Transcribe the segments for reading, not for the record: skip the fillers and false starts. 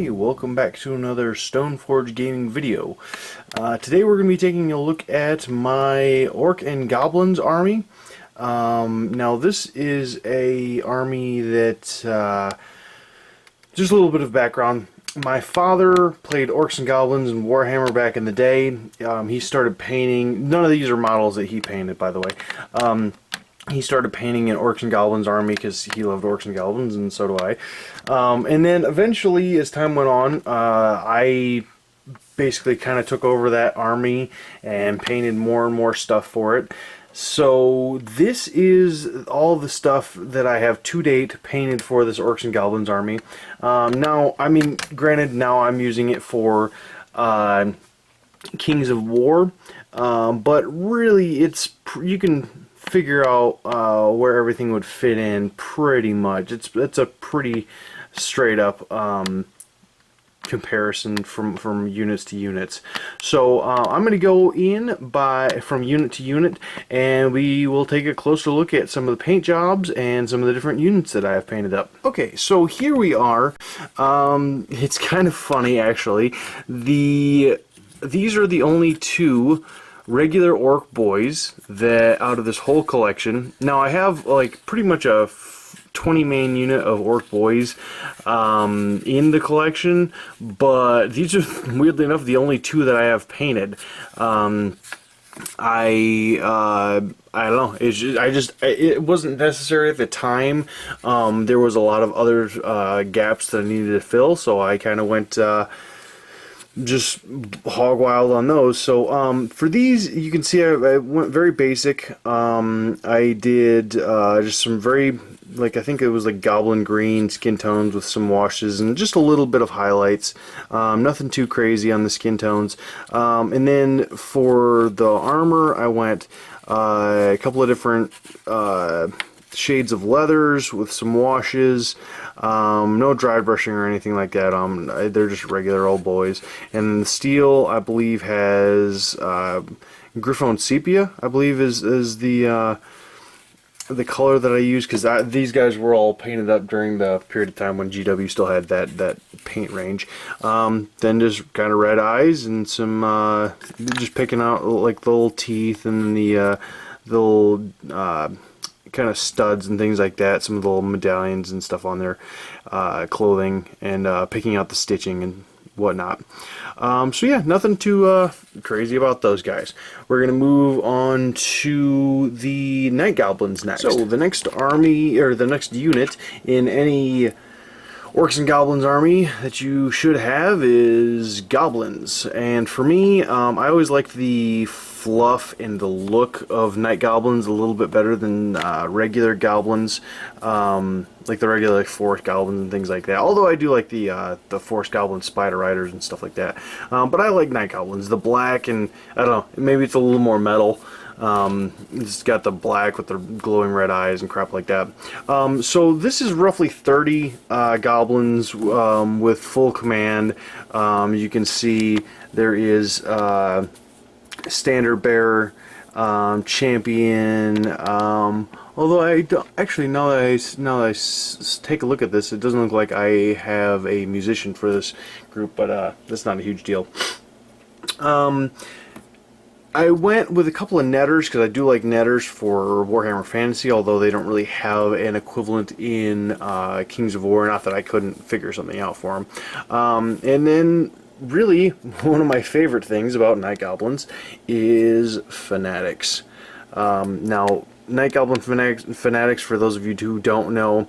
Welcome back to another Stoneforge gaming video. Today we're going to be taking a look at my Orc and Goblins army. Now this is a army that, just a little bit of background. My father played Orcs and Goblins in Warhammer back in the day. He started painting, none of these are models that he painted, by the way. He started painting an Orcs and Goblins army because he loved Orcs and Goblins, and so do I. And then eventually, as time went on, I basically kind of took over that army and painted more and more stuff for it. So this is all the stuff that I have to date painted for this Orcs and Goblins army. Now, I mean, granted, now I'm using it for Kings of War, but really, you can figure out where everything would fit in pretty much. It's a pretty straight up comparison from units to units. So I'm going to go in from unit to unit, and we will take a closer look at some of the paint jobs and some of the different units that I have painted up. Okay, so here we are. It's kind of funny actually. These are the only two regular orc boys that out of this whole collection. Now I have like pretty much a 20 main unit of orc boys in the collection, but these are weirdly enough the only two that I have painted. I don't know. It wasn't necessary at the time. There was a lot of other gaps that I needed to fill, so I kind of went just hog wild on those. So for these, you can see I went very basic. I did just some very, like, I think it was like goblin green skin tones with some washes and just a little bit of highlights. Nothing too crazy on the skin tones. And then for the armor, I went a couple of different shades of leathers with some washes. No dry brushing or anything like that. They're just regular old boys. And the steel, I believe, has Griffon Sepia, I believe, is the color that I use, because these guys were all painted up during the period of time when GW still had that paint range. Then just kind of red eyes and some just picking out like the little teeth and the little kind of studs and things like that, some of the little medallions and stuff on their clothing, and picking out the stitching and whatnot. So yeah, nothing too crazy about those guys. We're gonna move on to the Night Goblins next. So the next army, or the next unit in any Orcs and Goblins army that you should have is Goblins. And for me, I always liked the fluff and the look of Night Goblins a little bit better than regular Goblins, like the regular Forest Goblins and things like that. Although I do like the Forest Goblin Spider Riders and stuff like that. But I like Night Goblins. The black, and I don't know, maybe it's a little more metal. It's got the black with the glowing red eyes and crap like that. So this is roughly 30 goblins with full command. You can see there is standard bearer, champion. Although I don't actually, now that I take a look at this, it doesn't look like I have a musician for this group, but that's not a huge deal. I went with a couple of netters because I do like netters for Warhammer Fantasy, although they don't really have an equivalent in Kings of War. Not that I couldn't figure something out for them. And then, really, one of my favorite things about Night Goblins is Fanatics. Now, Night Goblin Fanatics, for those of you who don't know,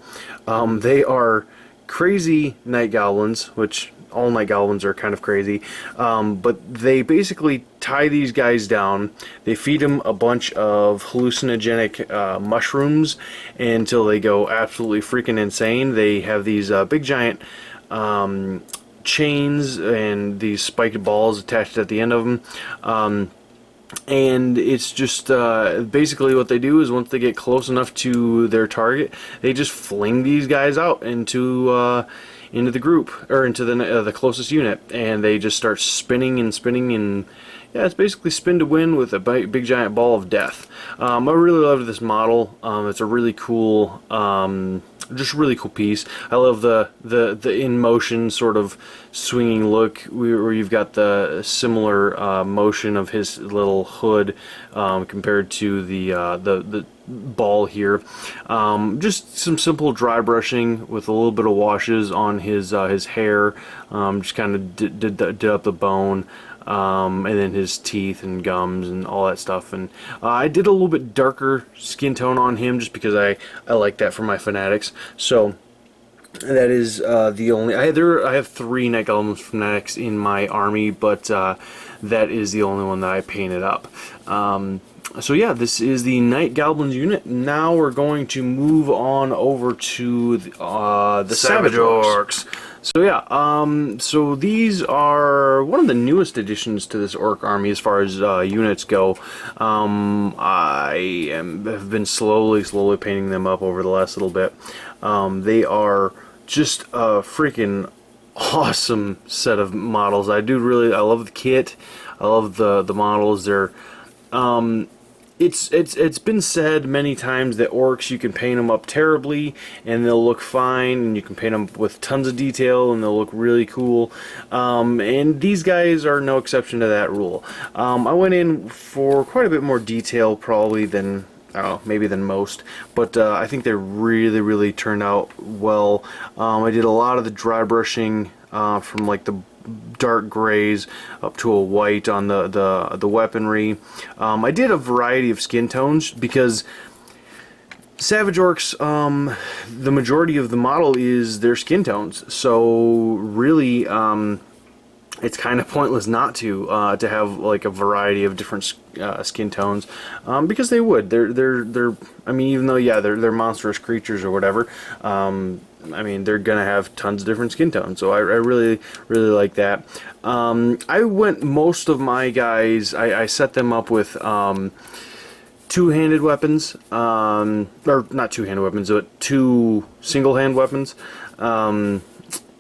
they are crazy Night Goblins, which all night goblins are kind of crazy, but they basically tie these guys down. They feed them a bunch of hallucinogenic mushrooms until they go absolutely freaking insane. They have these big giant chains and these spiked balls attached at the end of them. And it's just basically what they do is once they get close enough to their target, they just fling these guys out into the group, or into the closest unit, and they just start spinning and spinning, and yeah, it's basically spin to win with a big giant ball of death. I really loved this model. It's a really cool, just really cool piece. I love the in motion sort of swinging look where you've got the similar motion of his little hood compared to the ball here. Just some simple dry brushing with a little bit of washes on his hair. Just kind of did up the bone. And then his teeth and gums and all that stuff. And I did a little bit darker skin tone on him just because I like that for my fanatics. So that is the only. I have 3 Night Goblins fanatics in my army, but that is the only one that I painted up. So yeah, this is the Night Goblins unit. Now we're going to move on over to the Savage Orcs. So yeah, so these are one of the newest additions to this Orc army as far as units go. I have been slowly painting them up over the last little bit. They are just a freaking awesome set of models. I love the kit. I love the models. They're it's been said many times that orcs, you can paint them up terribly and they'll look fine, and you can paint them with tons of detail and they'll look really cool, and these guys are no exception to that rule. I went in for quite a bit more detail probably than maybe than most, but I think they really turned out well. I did a lot of the dry brushing from like the dark grays up to a white on the weaponry. I did a variety of skin tones because Savage Orcs, the majority of the model is their skin tones, so really it's kind of pointless not to have like a variety of different skin tones, because they would. They're I mean, even though yeah they're monstrous creatures or whatever, I mean, they're gonna have tons of different skin tones, so I really like that. I went most of my guys. I set them up with two-handed weapons, or not two-handed weapons, but 2 single-hand weapons.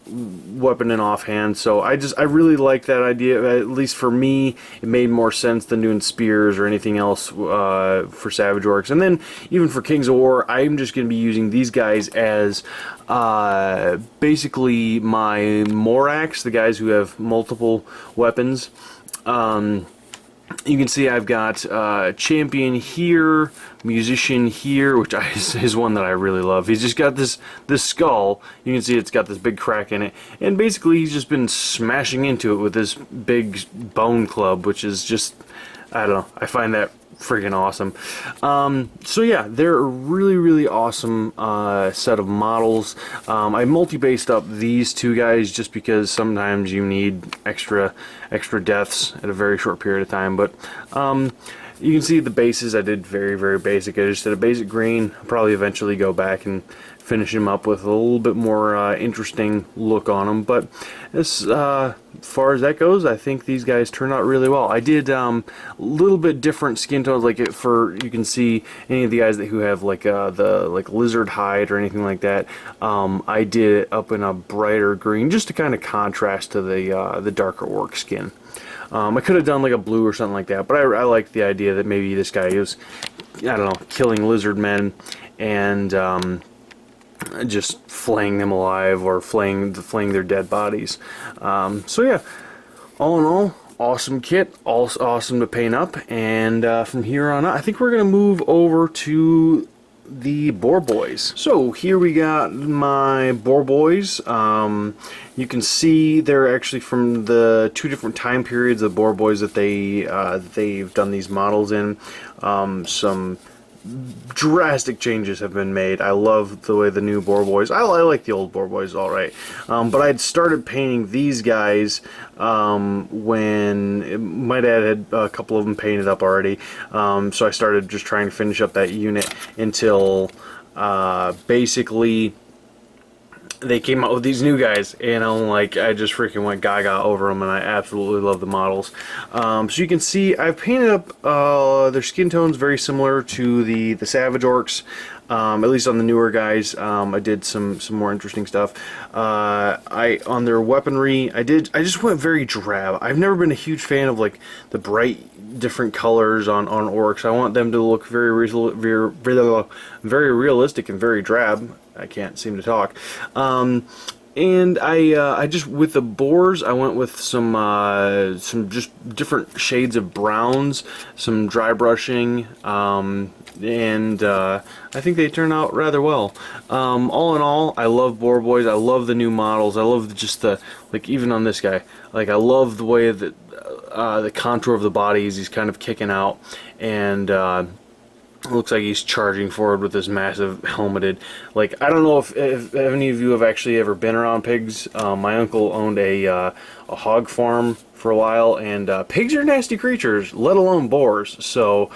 Weapon and offhand. So I really like that idea. At least for me, it made more sense than doing spears or anything else for Savage Orcs. And then even for Kings of War, I'm just going to be using these guys as basically my Morax, the guys who have multiple weapons. You can see I've got Champion here, Musician here, which is one that I really love. He's just got this skull. You can see it's got this big crack in it, and basically he's just been smashing into it with this big bone club, which is just, I don't know, I find that freaking awesome. So yeah, they're a really awesome set of models. I multi-based up these 2 guys just because sometimes you need extra deaths at a very short period of time, but you can see the bases I did very basic. I just did a basic green. I'll probably eventually go back and finish them up with a little bit more interesting look on them, but as far as that goes, I think these guys turned out really well. I did a little bit different skin tones, like you can see any of the guys who have like the lizard hide or anything like that. I did it up in a brighter green just to kind of contrast to the darker orc skin. I could have done like a blue or something like that, but I like the idea that maybe this guy is, I don't know, killing lizard men and just flaying them alive or flaying their dead bodies. So yeah, all in all, awesome kit, awesome to paint up, and from here on out, I think we're gonna move over to the Boar Boys. So here we got my Boar Boys. You can see they're actually from the 2 different time periods of Boar Boys that they've done these models in. Some drastic changes have been made. I love the way the new boar boys. I like the old boar boys, all right. But I'd started painting these guys when my dad had a couple of them painted up already. So I started just trying to finish up that unit until basically they came out with these new guys, and I'm like, I just freaking went gaga over them, and I absolutely love the models. So you can see I've painted up their skin tones very similar to the Savage Orcs, at least on the newer guys. I did some more interesting stuff. On their weaponry, I just went very drab. I've never been a huge fan of like the bright different colors on orcs. I want them to look very realistic and very drab. I can't seem to talk. And I just, with the boars, I went with some just different shades of browns, some dry brushing, and I think they turn out rather well. All in all, I love boar boys. I love the new models. I love just the, like, even on this guy, like, I love the way that the contour of the body is, he's kind of kicking out, and looks like he's charging forward with this massive helmeted. Like, I don't know if any of you have actually ever been around pigs. My uncle owned a hog farm for a while, and pigs are nasty creatures, let alone boars. So,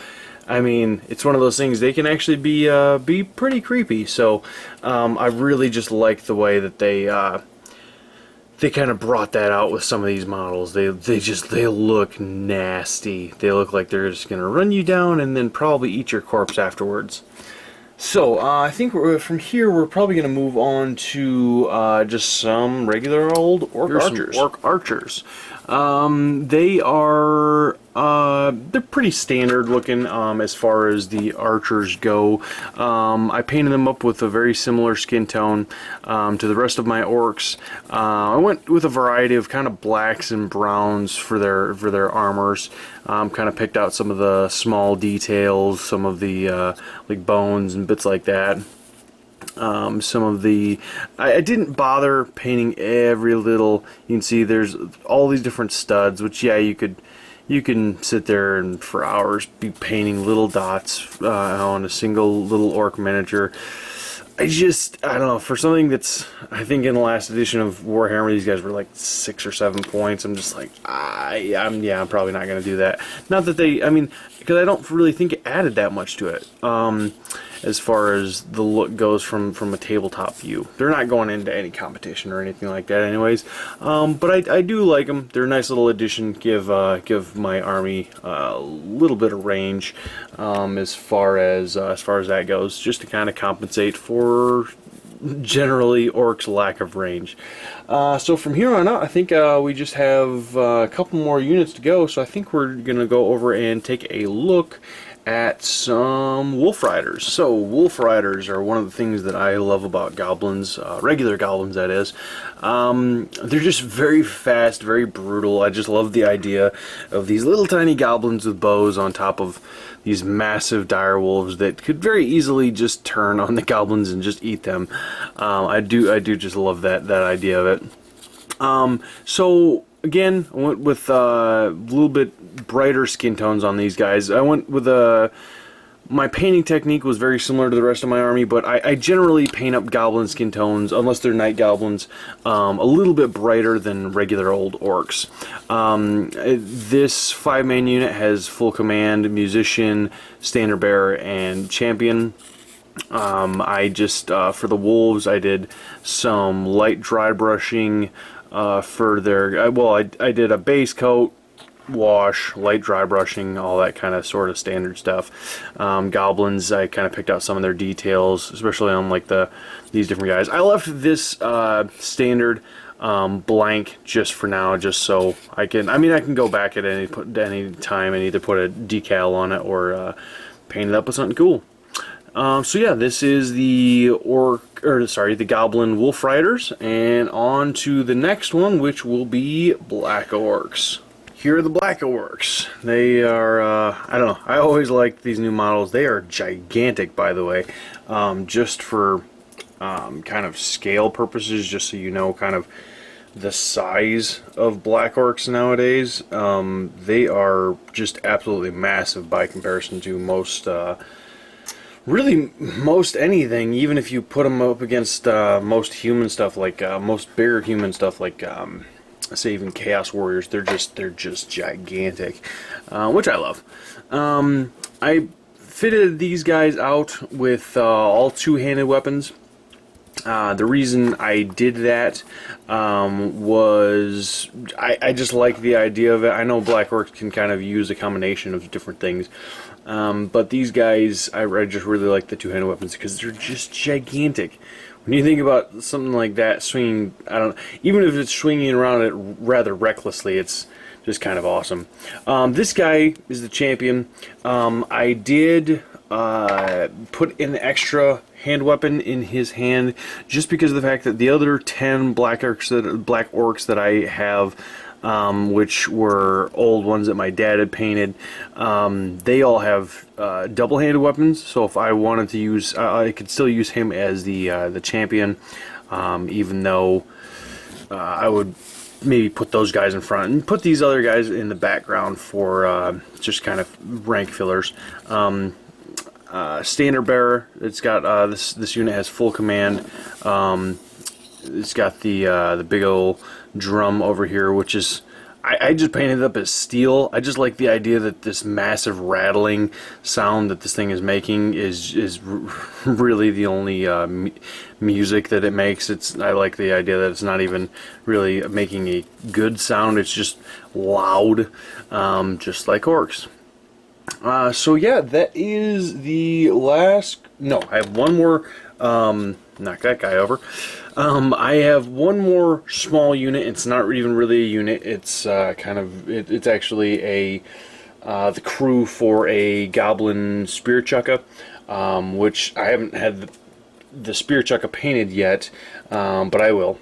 I mean, it's one of those things, they can actually be pretty creepy. So, I really just like the way that they kind of brought that out with some of these models. They look nasty. They look like they're just gonna run you down and then probably eat your corpse afterwards. So I think from here we're probably gonna move on to just some regular old orc archers. Orc archers. They are they're pretty standard looking as far as the archers go. I painted them up with a very similar skin tone to the rest of my orcs. I went with a variety of kind of blacks and browns for their armors. Kind of picked out some of the small details, some of the like bones and bits like that. Some of the, I didn't bother painting every little. You can see there's all these different studs, which, yeah, you can sit there and for hours be painting little dots on a single little orc miniature. I don't know, for something that's, I think in the last edition of Warhammer, these guys were like 6 or 7 points. I'm just like, I'm probably not going to do that. Not that I mean, because I don't really think it added that much to it. As far as the look goes from a tabletop view. They're not going into any competition or anything like that anyways. But I do like them. They're a nice little addition. Give my army a little bit of range as far as that goes, just to kind of compensate for generally orcs' lack of range. So from here on out, I think we just have a couple more units to go, so I think we're gonna go over and take a look at some wolf riders. So wolf riders are one of the things that I love about goblins, regular goblins that is. They're just very fast, very brutal. I just love the idea of these little tiny goblins with bows on top of these massive dire wolves that could very easily just turn on the goblins and just eat them. I do just love that idea of it. So again, I went with a little bit brighter skin tones on these guys. I went with my painting technique was very similar to the rest of my army, but I generally paint up goblin skin tones, unless they're night goblins, a little bit brighter than regular old orcs. This 5-man unit has full command, musician, standard bearer, and champion. I just, for the wolves, I did some light dry brushing for their, I did a base coat, wash, light dry brushing, all that kind of sort of standard stuff. Goblins, I kind of picked out some of their details, especially on like these different guys. I left this standard blank just for now, just so I can go back at any time and either put a decal on it or paint it up with something cool. So yeah, this is the the Goblin Wolf Riders, and on to the next one, which will be Black Orcs. Here are the Black Orcs. They are, I don't know, I always like these new models. They are gigantic, by the way, just for kind of scale purposes, just so you know kind of the size of Black Orcs nowadays. They are just absolutely massive by comparison to most Really, most anything, even if you put them up against most human stuff, like most bigger human stuff, like say even Chaos Warriors, they're just gigantic, which I love. I fitted these guys out with all two-handed weapons. The reason I did that was I just like the idea of it. I know Black Orcs can kind of use a combination of different things, but these guys, I just really like the two-handed weapons because they're just gigantic. When you think about something like that swinging, I don't know, even if it's swinging around it rather recklessly, it's just kind of awesome. This guy is the champion. I did put an extra hand weapon in his hand just because of the fact that the other 10 black orcs that I have, which were old ones that my dad had painted, they all have double-handed weapons. So if I wanted to use, I could still use him as the champion, even though I would maybe put those guys in front and put these other guys in the background for just kind of rank fillers. Standard bearer. It's got this unit has full command. It's got the big old drum over here, which is I just painted it up as steel. I just like the idea that this massive rattling sound that this thing is making is really the only music that it makes. I like the idea that it's not even really making a good sound. It's just loud, just like orcs. So yeah, that is the last. No, I have one more. Knock that guy over. I have one more small unit. It's not even really a unit. It's it's actually the crew for a Goblin Spear Chukka, which I haven't had the Spear Chukka painted yet, but I will.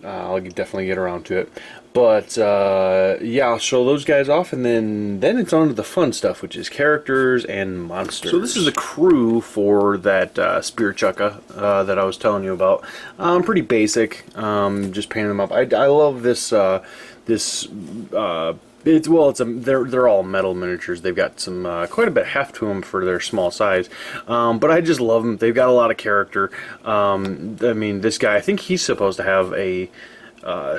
I'll definitely get around to it. But yeah, I'll show those guys off, and then it's on to the fun stuff, which is characters and monsters. So this is a crew for that Spear Chukka that I was telling you about. Pretty basic, just painting them up. I love this. They're all metal miniatures. They've got some quite a bit heft to them for their small size, but I just love them. They've got a lot of character. I mean, this guy, I think he's supposed to have a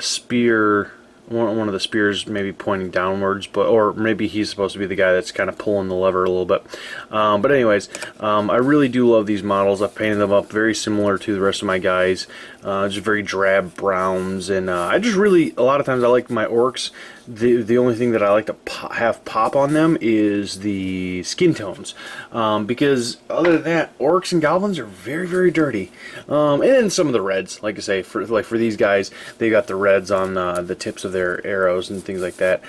spear. One of the spears maybe pointing downwards, or maybe he's supposed to be the guy that's kind of pulling the lever a little bit. But anyways, I really do love these models. I've painted them up very similar to the rest of my guys, just very drab browns, and I just really, a lot of times I like my orcs. The only thing that I like to have pop on them is the skin tones, because other than that, orcs and goblins are very, very dirty. And then some of the reds, like I say, for these guys, they got the reds on the tips of their arrows and things like that,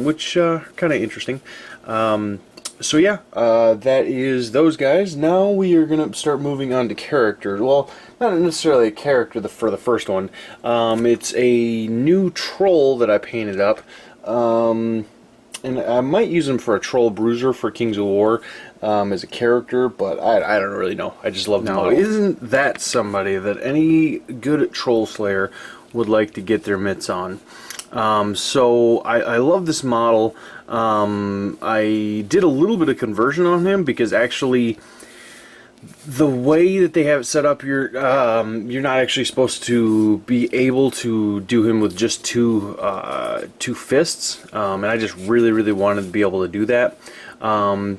which kind of interesting. So yeah, that is those guys. Now we are going to start moving on to characters. Well, not necessarily a character for the first one. It's a new troll that I painted up. And I might use him for a troll bruiser for Kings of War as a character, but I don't really know. I just love the model. Isn't that somebody that any good troll slayer would like to get their mitts on? So I love this model. I did a little bit of conversion on him because actually the way that they have it set up, you're not actually supposed to be able to do him with just two fists, and I just really wanted to be able to do that,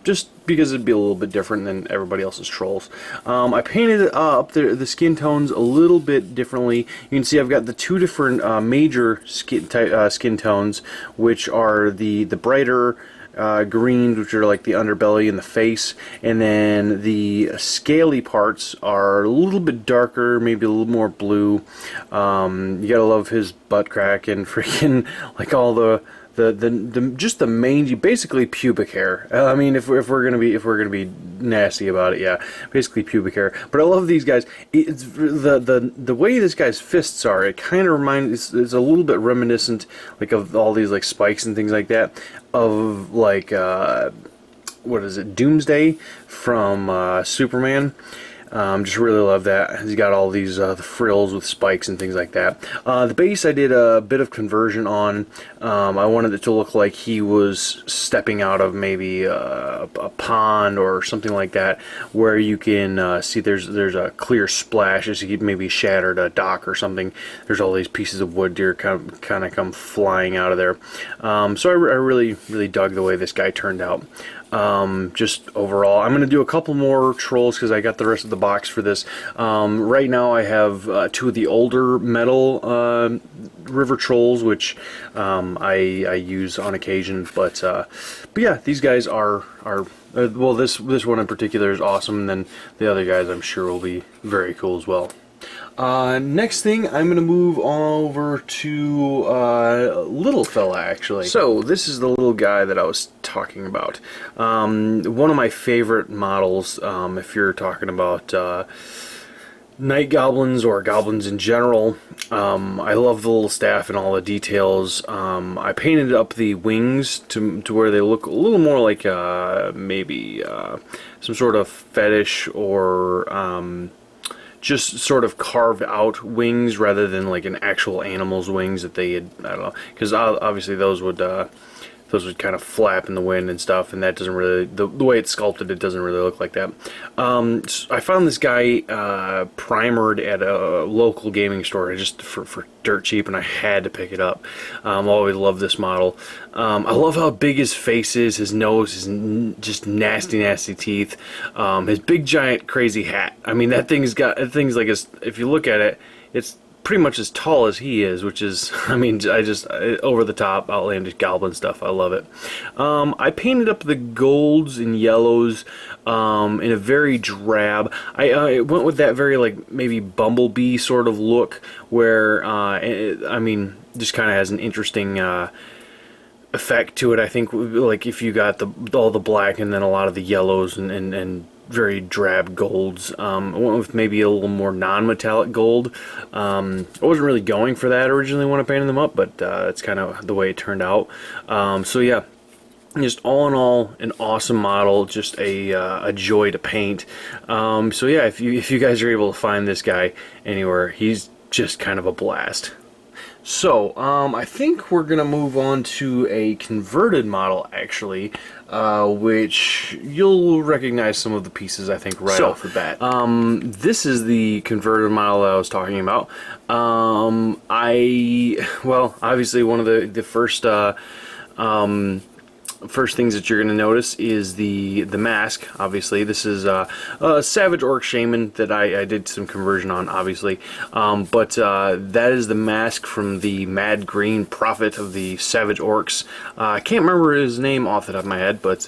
just because it'd be a little bit different than everybody else's trolls. I painted up the skin tones a little bit differently. You can see I've got the two different major skin tones, which are the brighter greens, which are like the underbelly and the face, and then the scaly parts are a little bit darker, maybe a little more blue. You gotta love his butt crack and freaking like all the just the mangy, basically pubic hair. I mean, if we're gonna be nasty about it, yeah, basically pubic hair. But I love these guys. It's the way this guy's fists are. It kind of reminds. It's a little bit reminiscent, like of all these like spikes and things like that, of like what is it, Doomsday from Superman. Just really love that. He's got all these the frills with spikes and things like that. The base I did a bit of conversion on. I wanted it to look like he was stepping out of maybe a pond or something like that, where you can see there's a clear splash as he maybe shattered a dock or something. There's all these pieces of wood deer kind of come flying out of there. So I really dug the way this guy turned out. Just overall, I'm going to do a couple more trolls because I got the rest of the box for this. Right now I have two of the older metal river trolls, which I use on occasion, but yeah, these guys are well, this one in particular is awesome, and then the other guys I'm sure will be very cool as well. Next thing, I'm going to move over to little fella, actually. So, this is the little guy that I was talking about. One of my favorite models, if you're talking about night goblins or goblins in general. I love the little staff and all the details. I painted up the wings to where they look a little more like maybe some sort of fetish or just sort of carved out wings rather than like an actual animal's wings that they had, I don't know, because obviously those would kind of flap in the wind and stuff, and that doesn't really, the way it's sculpted, it doesn't really look like that. So I found this guy primered at a local gaming store just for dirt cheap, and I had to pick it up. I always loved this model. I love how big his face is, his nose, his just nasty teeth, his big giant crazy hat. I mean, that thing's like, if you look at it, it's pretty much as tall as he is, which is, I mean, over the top, outlandish goblin stuff. I love it. I painted up the golds and yellows in a very drab. I went with that very, like, maybe bumblebee sort of look, where, I mean, just kind of has an interesting effect to it. I think, like, if you got all the black and then a lot of the yellows and very drab golds. I went with maybe a little more non-metallic gold. I wasn't really going for that originally when I painted them up, but that's kind of the way it turned out. So yeah, just all in all, an awesome model, just a joy to paint. So yeah, if you guys are able to find this guy anywhere, he's just kind of a blast. So, I think we're going to move on to a converted model, actually, which you'll recognize some of the pieces, I think, right off the bat. This is the converted model that I was talking about. Well, obviously, one of the first things that you're going to notice is the mask. Obviously, this is a Savage Orc Shaman that I did some conversion on, obviously, but that is the mask from the Mad Green Prophet of the Savage Orcs. I can't remember his name off the top of my head, but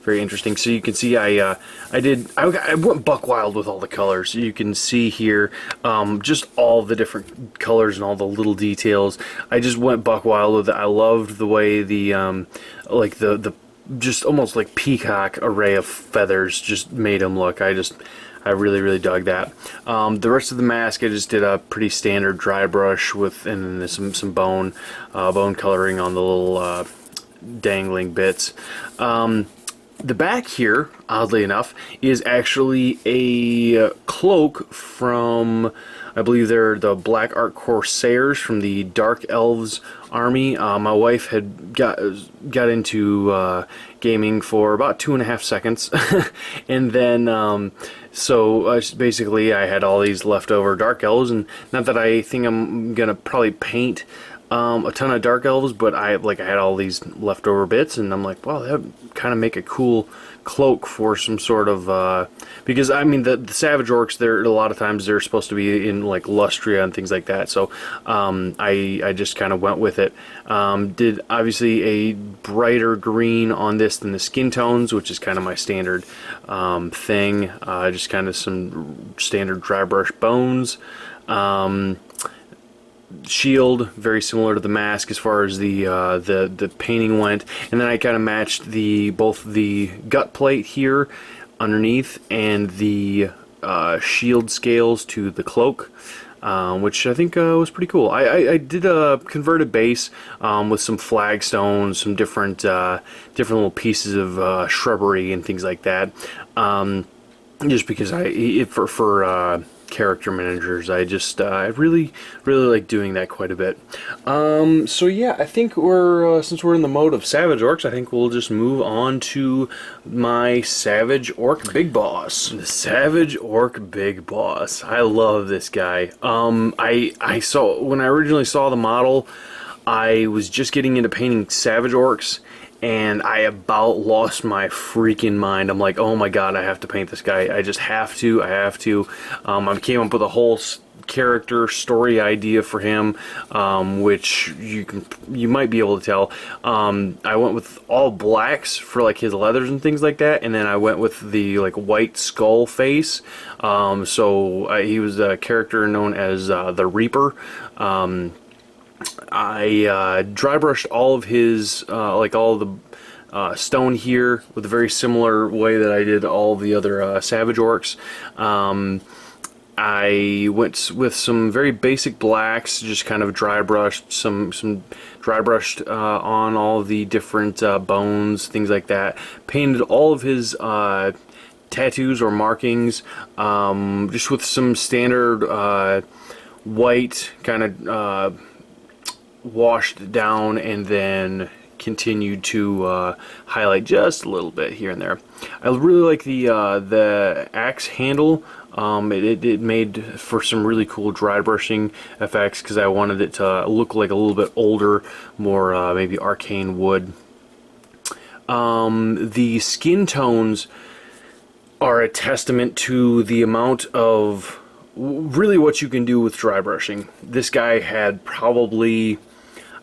very interesting. So you can see I went buck wild with all the colors. You can see here just all the different colors and all the little details. I just went buck wild with it. I loved the way the the just almost like peacock array of feathers just made him look. I really dug that. The rest of the mask, I just did a pretty standard dry brush with and then some bone coloring on the little dangling bits. The back here, oddly enough, is actually a cloak from, I believe they're the Black Art Corsairs from the Dark Elves army. My wife had got into gaming for about 2.5 seconds, and then basically I had all these leftover Dark Elves, and not that I think I'm gonna probably paint a ton of Dark Elves, but I had all these leftover bits, and I'm like, wow, that would kind of make a cool cloak for some sort of because I mean the Savage Orcs, they're a lot of times they're supposed to be in like Lustria and things like that, so I just kind of went with it. Did obviously a brighter green on this than the skin tones, which is kind of my standard thing. Just kind of some standard dry brush bones. Shield, very similar to the mask as far as the painting went, and then I kind of matched both the gut plate here underneath and the shield scales to the cloak, which I think was pretty cool. I did a converted base with some flagstones, some different little pieces of shrubbery and things like that. just because for character managers, I really like doing that quite a bit. So yeah, I think we're since we're in the mode of Savage Orcs, I think we'll just move on to my Savage Orc Big Boss. The Savage Orc Big Boss. I love this guy. I saw when I originally saw the model, I was just getting into painting Savage Orcs, and I about lost my freaking mind. I'm like, oh my god, I have to paint this guy. I just have to. I have to. I came up with a whole character story idea for him, which you might be able to tell. I went with all blacks for like his leathers and things like that, and then I went with the like white skull face. He was a character known as the Reaper. I dry brushed all of his, like all of the stone here with a very similar way that I did all the other Savage Orcs. I went with some very basic blacks, just kind of dry brushed, some dry brushed on all the different bones, things like that. Painted all of his tattoos or markings, just with some standard white kind of washed down, and then continued to highlight just a little bit here and there. I really like the axe handle. It made for some really cool dry brushing effects because I wanted it to look like a little bit older, more maybe arcane wood. The skin tones are a testament to the amount of really what you can do with dry brushing. This guy had probably,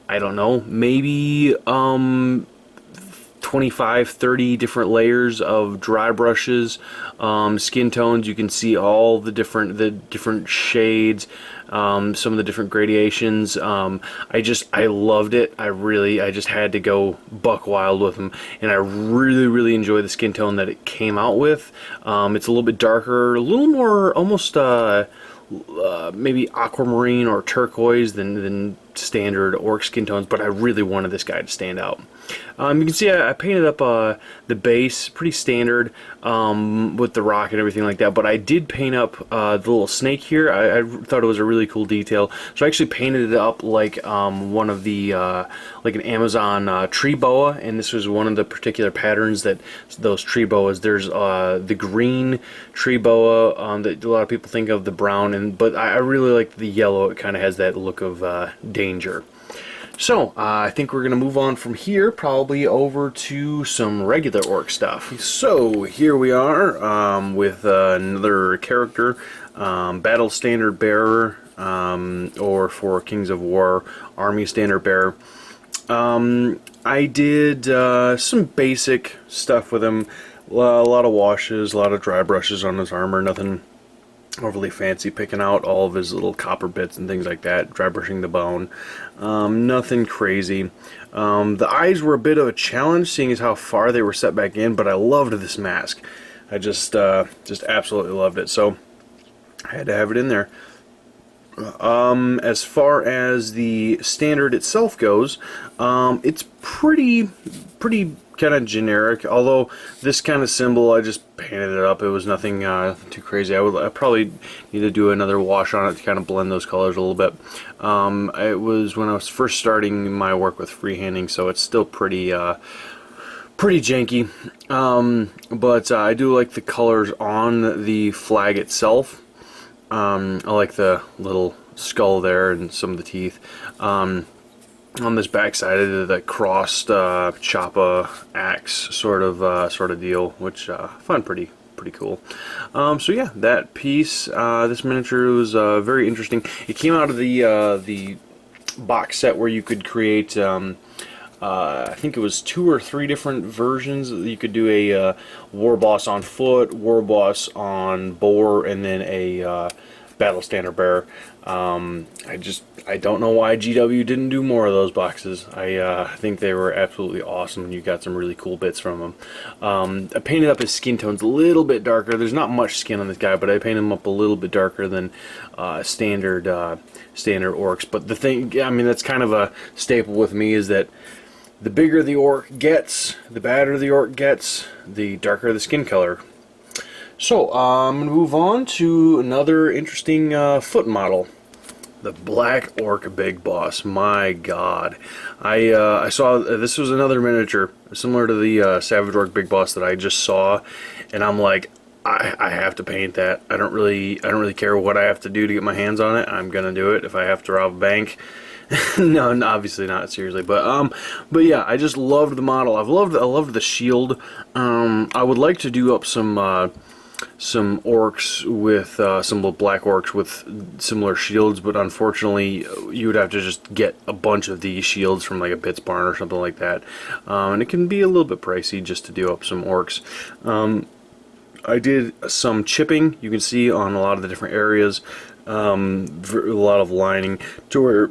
I don't know, maybe 25, 30 different layers of dry brushes, skin tones. You can see all the different shades, some of the different gradations. I loved it. I just had to go buck wild with them, and I really enjoy the skin tone that it came out with. It's a little bit darker, a little more almost maybe aquamarine or turquoise than standard orc skin tones, but I really wanted this guy to stand out. You can see I painted up the base pretty standard with the rock and everything like that, but I did paint up the little snake here. I thought it was a really cool detail, so I actually painted it up like one of the like an Amazon tree boa, and this was one of the particular patterns that those tree boas. There's the green tree boa that a lot of people think of, the brown, but I really like the yellow. It kind of has that look of danger. So, I think we're going to move on from here, probably over to some regular orc stuff. So, here we are with another character, Battle Standard Bearer, or for Kings of War, Army Standard Bearer. I did some basic stuff with him, a lot of washes, a lot of dry brushes on his armor, nothing overly fancy, picking out all of his little copper bits and things like that, dry brushing the bone. Nothing crazy. The eyes were a bit of a challenge, seeing as how far they were set back in, but I loved this mask. I just absolutely loved it, so I had to have it in there. As far as the standard itself goes, it's pretty kind of generic, although this kind of symbol, I just painted it up. It was nothing too crazy. I probably need to do another wash on it to kind of blend those colors a little bit. It was when I was first starting my work with freehanding, so it's still pretty janky, but I do like the colors on the flag itself. I like the little skull there and some of the teeth. On this backside, I did that crossed choppa axe sort of deal, which I find pretty cool. So yeah, that piece, this miniature was very interesting. It came out of the box set where you could create. I think it was 2 or 3 different versions. You could do a war boss on foot, war boss on boar, and then a battle standard bearer. I don't know why GW didn't do more of those boxes. I think they were absolutely awesome, and you got some really cool bits from them. I painted up his skin tones a little bit darker. There's not much skin on this guy, but I painted him up a little bit darker than standard orcs. But the thing, I mean, that's kind of a staple with me, is that the bigger the orc gets, the badder the orc gets, the darker the skin color. So, I'm going to move on to another interesting foot model. The Black Orc Big Boss. My God. I saw, this was another miniature, similar to the Savage Orc Big Boss that I just saw, and I'm like, I have to paint that. I don't really care what I have to do to get my hands on it. I'm gonna do it if I have to rob a bank. No, obviously not, seriously, but yeah, I just loved the model. I loved the shield. I would like to do up some orcs with some black orcs with similar shields, but unfortunately you would have to just get a bunch of these shields from like a Bits Barn or something like that, and it can be a little bit pricey just to do up some orcs. I did some chipping, you can see, on a lot of the different areas, a lot of lining to where,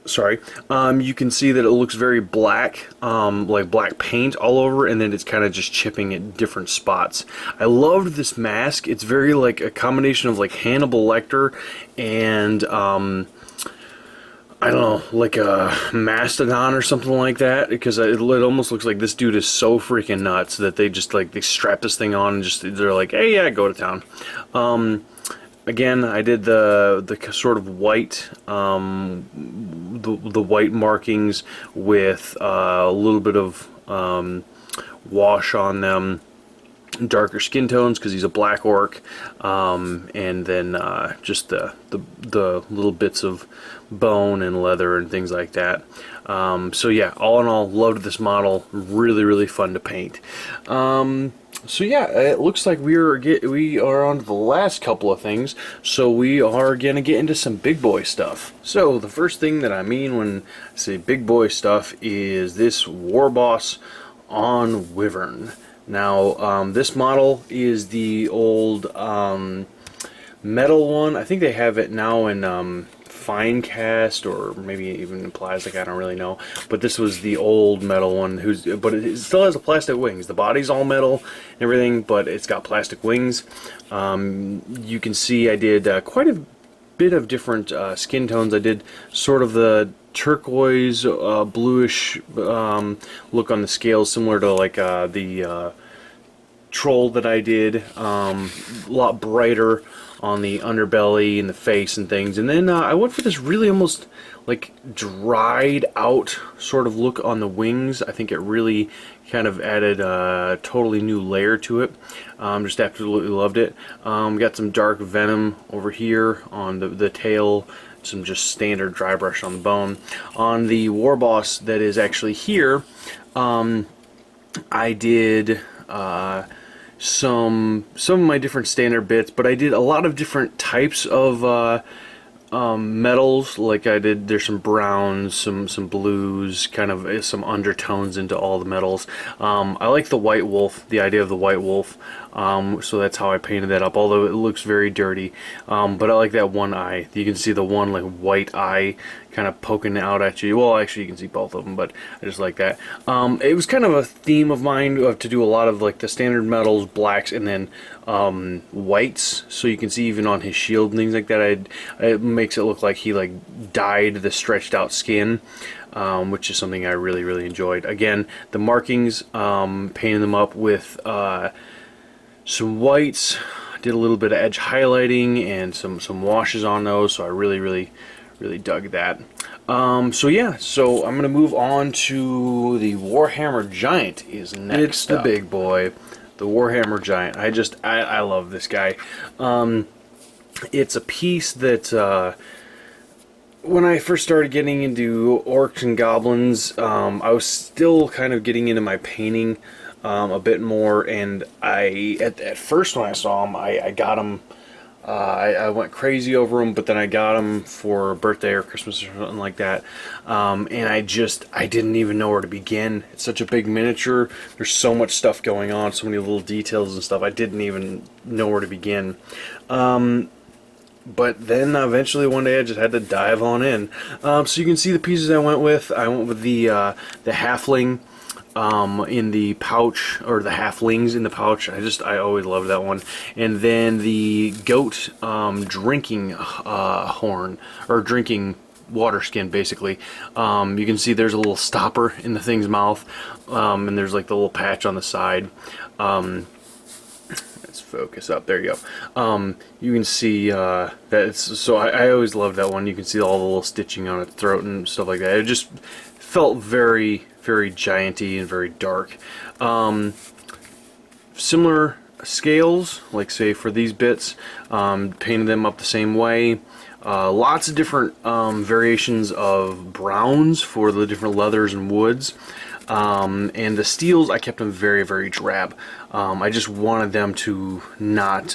sorry, you can see that it looks very black, like black paint all over, and then it's kind of just chipping at different spots. I loved this mask. It's very like a combination of like Hannibal Lecter and I don't know, like a mastodon or something like that, because it almost looks like this dude is so freaking nuts that they just like, they strap this thing on and just, they're like, hey, yeah, go to town. Again, I did the sort of white, the white markings with a little bit of wash on them, darker skin tones because he's a black orc, and then just the little bits of bone and leather and things like that. So yeah, all in all, loved this model. Really fun to paint. So yeah, it looks like we are on to the last couple of things. So we are gonna get into some big boy stuff. So the first thing that I mean when I say big boy stuff is this War Boss on Wyvern. Now, this model is the old metal one. I think they have it now in fine cast, or maybe even in plastic, I don't really know. But this was the old metal one, but it still has the plastic wings. The body's all metal and everything, but it's got plastic wings. You can see I did quite a bit of different skin tones. I did sort of the turquoise, bluish look on the scales, similar to like the troll that I did. A lot brighter on the underbelly and the face and things. And then I went for this really almost like dried out sort of look on the wings. I think it really kind of added a totally new layer to it. Just absolutely loved it. Got some dark venom over here on the tail, some just standard dry brush on the bone. On the War Boss that is actually here, I did some of my different standard bits, but I did a lot of different types of metals. Like there's some browns, some blues, kind of some undertones into all the metals. I like the white wolf, the idea of the white wolf, so that's how I painted that up, although it looks very dirty. But I like that one eye. You can see the one like white eye kind of poking out at you. Well, actually you can see both of them, but I just like that. It was kind of a theme of mine to do a lot of like the standard metals, blacks, and then whites, so you can see even on his shield and things like that, it makes it look like he like dyed the stretched out skin, which is something I really enjoyed. Again, the markings, painting them up with some whites, did a little bit of edge highlighting and some washes on those, so I really dug that. So yeah, so I'm gonna move on to the Warhammer Giant is next. It's the big boy, the Warhammer Giant. I love this guy. It's a piece that when I first started getting into Orcs and Goblins, I was still kind of getting into my painting a bit more, and at first when I saw him, I got him. I went crazy over them, but then I got them for a birthday or Christmas or something like that, and I didn't even know where to begin. It's such a big miniature. There's so much stuff going on, so many little details and stuff. I didn't even know where to begin. But then eventually one day I just had to dive on in. So you can see the pieces I went with. I went with the halfling in the pouch, or the halflings in the pouch. I always loved that one. And then the goat drinking horn, or drinking water skin, basically. You can see there's a little stopper in the thing's mouth, and there's like the little patch on the side. Let's focus up. There you go. You can see that it's, so I always loved that one. You can see all the little stitching on its throat and stuff like that. It just felt very, very gianty and very dark. Similar scales, like say for these bits, painted them up the same way. Lots of different variations of browns for the different leathers and woods. And the steels, I kept them very, very drab. I just wanted them to not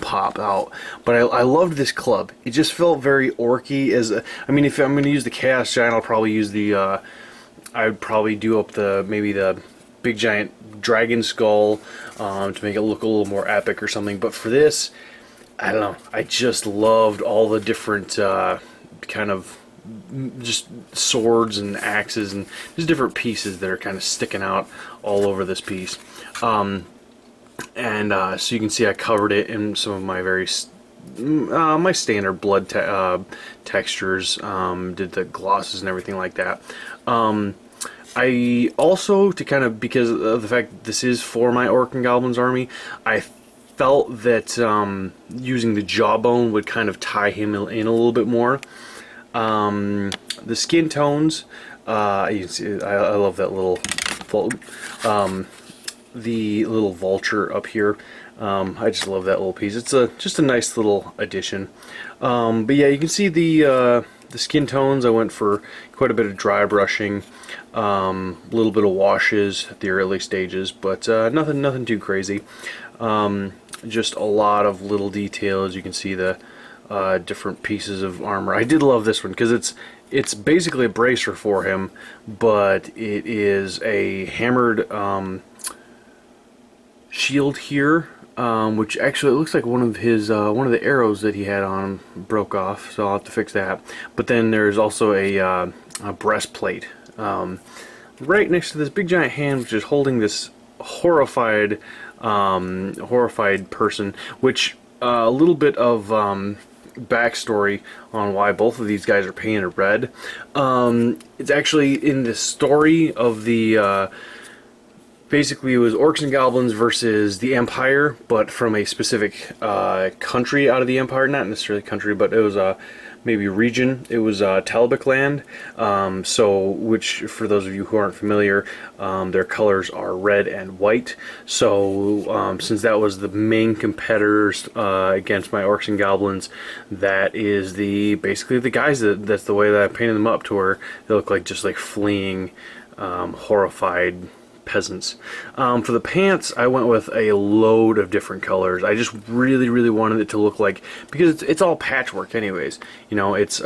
pop out. But I loved this club. It just felt very orky. I mean, if I'm going to use the Chaos Giant, I'll probably use the. I would probably do up maybe the big giant dragon skull to make it look a little more epic or something. But for this, I don't know. I just loved all the different kind of just swords and axes and just different pieces that are kind of sticking out all over this piece. So you can see I covered it in some of my my standard blood textures, did the glosses and everything like that. I also, to kind of, because of the fact that this is for my Orc and Goblins army, I felt that using the jawbone would kind of tie him in a little bit more. The skin tones, you can see, I love that little, the little vulture up here. I just love that little piece. It's just a nice little addition. But yeah, you can see the skin tones. I went for quite a bit of dry brushing, a little bit of washes at the early stages, but nothing too crazy. Just a lot of little details. You can see the different pieces of armor. I did love this one because it's basically a bracer for him, but it is a hammered shield here, which actually it looks like one of the arrows that he had on him broke off, so I'll have to fix that. But then there's also a breastplate right next to this big giant hand, which is holding this horrified person, which a little bit of backstory on why both of these guys are painted red. It's actually in the story of the basically it was Orcs and Goblins versus the Empire, but from a specific country out of the Empire, not necessarily country, but it was maybe region. It was Talbot land, which for those of you who aren't familiar, their colors are red and white. So since that was the main competitors against my Orcs and Goblins, that is basically the guys that's the way that I painted them up, to where they look like just like fleeing, horrified peasants. For the pants, I went with a load of different colors. I just really wanted it to look like, because it's all patchwork anyways, you know, it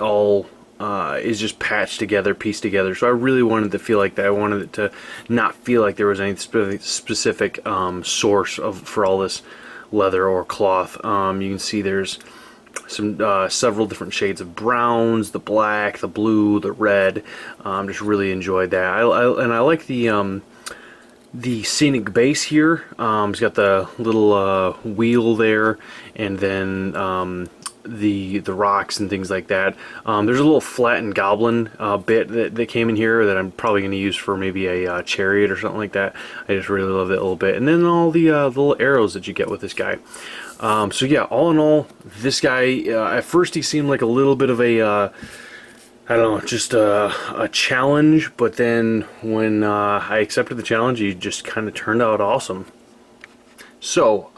all is just patched together, pieced together. So I really wanted to feel like that. I wanted it to not feel like there was any specific source for all this leather or cloth. You can see there's some several different shades of browns, the black, the blue, the red. Just really enjoyed that. And I like the scenic base here. It's got the little wheel there, and then the rocks and things like that. There's a little flattened goblin bit that came in here that I'm probably going to use for maybe a chariot or something like that. I just really love that little bit. And then all the little arrows that you get with this guy. So yeah, all in all, this guy, at first he seemed like a little bit of a, I don't know, just a challenge, but then when I accepted the challenge, he just kind of turned out awesome. So,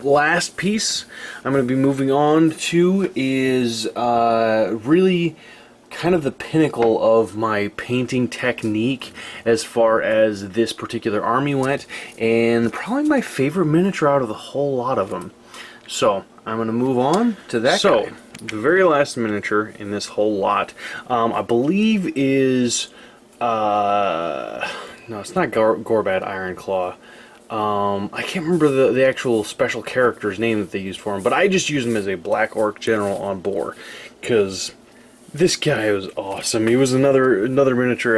last piece I'm going to be moving on to is really kind of the pinnacle of my painting technique as far as this particular army went, and probably my favorite miniature out of the whole lot of them. So I'm going to move on to that guy. The very last miniature in this whole lot, I believe is no, it's not Gorbad Ironclaw. I can't remember the actual special character's name that they used for him, but I just used him as a Black Orc General on boar, because this guy was awesome. He was another miniature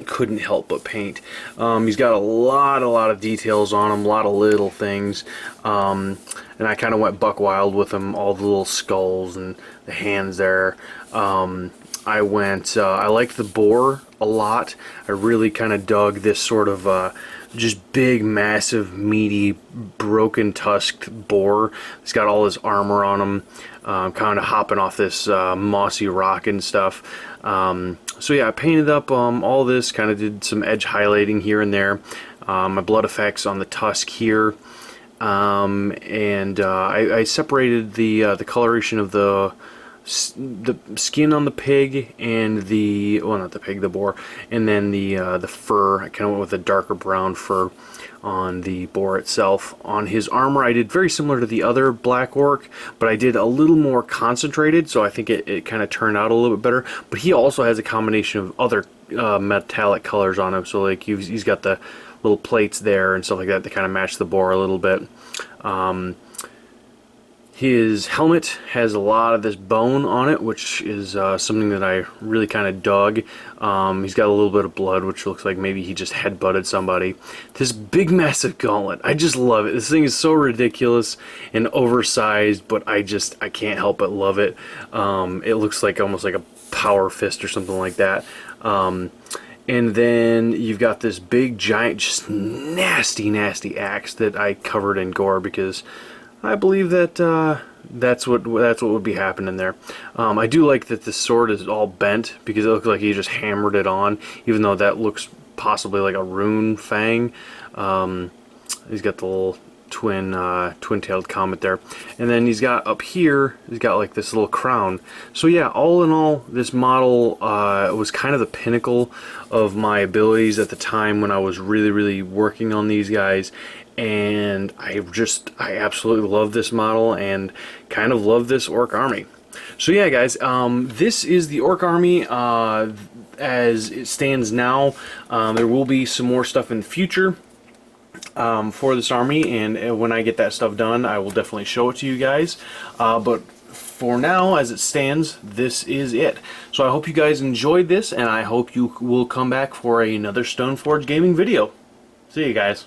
couldn't help but paint. He's got a lot of details on him, a lot of little things, and I kind of went buck wild with him, all the little skulls and the hands there. I liked the boar a lot. I really kind of dug this sort of just big, massive, meaty, broken tusked boar. He's got all his armor on him, kind of hopping off this mossy rock and stuff. So yeah, I painted up all this, kind of did some edge highlighting here and there. My blood effects on the tusk here, and I separated the coloration of the skin on the pig and the, well, not the pig, the boar, and then the fur. I kind of went with a darker brown fur on the boar itself. On his armor, I did very similar to the other black orc, but I did a little more concentrated, so I think it kind of turned out a little bit better. But he also has a combination of other metallic colors on him, so like he's got the little plates there and stuff like that kind of match the boar a little bit. His helmet has a lot of this bone on it, which is something that I really kind of dug. He's got a little bit of blood, which looks like maybe he just headbutted somebody. This big, massive gauntlet, I just love it. This thing is so ridiculous and oversized, but I can't help but love it. It looks like almost like a power fist or something like that. And then you've got this big, giant, just nasty axe that I covered in gore because I believe that that's what would be happening there. I do like that the sword is all bent because it looks like he just hammered it on, even though that looks possibly like a rune fang. He's got the little twin-tailed comet there, and then he's got up here, he's got like this little crown. So yeah, all in all, this model was kind of the pinnacle of my abilities at the time when I was really working on these guys. And I absolutely love this model and kind of love this orc army. So yeah, guys, this is the orc army as it stands now. There will be some more stuff in the future for this army, and when I get that stuff done, I will definitely show it to you guys. But for now, as it stands, this is it. So I hope you guys enjoyed this, and I hope you will come back for another Stoneforge gaming video. See you guys.